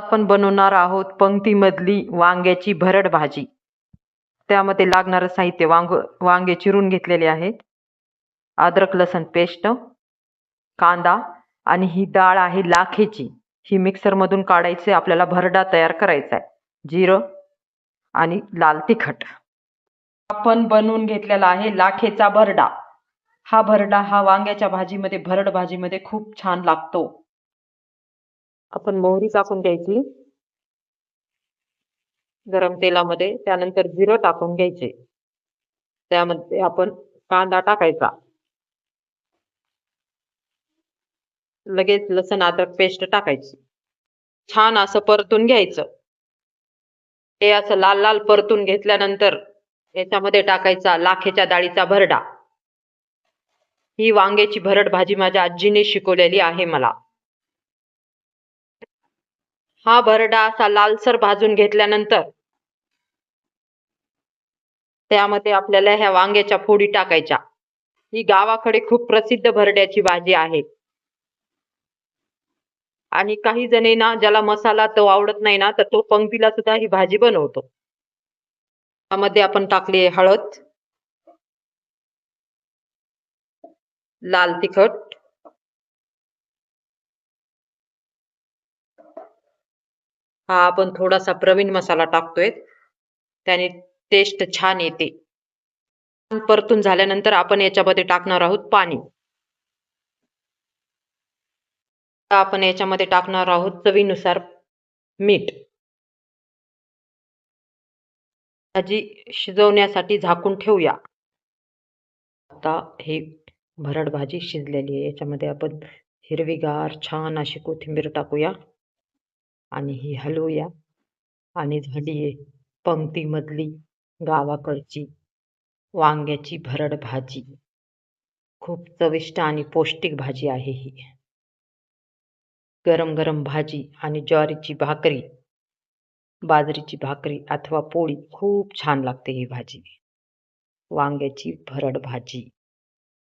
आपण बनवणार आहोत पंक्तीमधली वांग्याची भरड भाजी. त्यामध्ये लागणारं साहित्य वांगे चिरून घेतलेले आहेत, अद्रक लसूण पेस्ट, कांदा आणि ही डाळ आहे लाखेची. ही मिक्सरमधून काढायची, आपल्याला भरडा तयार करायचा आहे. जिरं आणि लाल तिखट. आपण बनवून घेतलेला आहे लाखेचा भरडा. हा भरडा वांग्याच्या भाजीमध्ये, भरड भाजीमध्ये खूप छान लागतो. आपण मोहरी टाकून घ्यायची गरम तेलामध्ये. त्यानंतर जिरं टाकून घ्यायचे. त्यामध्ये आपण कांदा टाकायचा. लगेच लसूण अद्रक पेस्ट टाकायची. छान असं परतून घ्यायचं. हे असं लाल लाल परतून घेतल्यानंतर याच्यामध्ये टाकायचा लाखेच्या डाळीचा भरडा. ही वांग्याची भरड भाजी माझ्या आजीने शिकवलेली आहे मला. हा भरडा असा लालसर भाजून घेतल्यानंतर त्यामध्ये आपल्याला ह्या वांग्याच्या फोडी टाकायच्या. ही गावाकडे खूप प्रसिद्ध भरड्याची भाजी आहे. आणि काही जणे ना, ज्याला मसाला तो आवडत नाही ना, तर तो पंक्तीला सुद्धा ही भाजी बनवतो. त्यामध्ये आपण टाकली हळद, लाल तिखट, हा आपण थोडासा प्रवीण मसाला टाकतोय, त्याने टेस्ट छान येते. परतून झाल्यानंतर आपण याच्यामध्ये टाकणार आहोत पाणी. आपण याच्यामध्ये टाकणार आहोत चवीनुसार मीठ. भाजी शिजवण्यासाठी झाकून ठेवूया. आता हे भरड भाजी शिजलेली आहे. याच्यामध्ये आपण हिरवीगार छान अशी कोथिंबीर टाकूया आणि ही हलवूया. आणि झाली आहे पंक्तीमधली गावाकडची वांग्याची भरड भाजी. खूप चविष्ट आणि पौष्टिक भाजी आहे ही. गरम गरम भाजी आणि ज्वारीची भाकरी, बाजरीची भाकरी अथवा पोळी खूप छान लागते ही भाजी. वांग्याची भरड भाजी.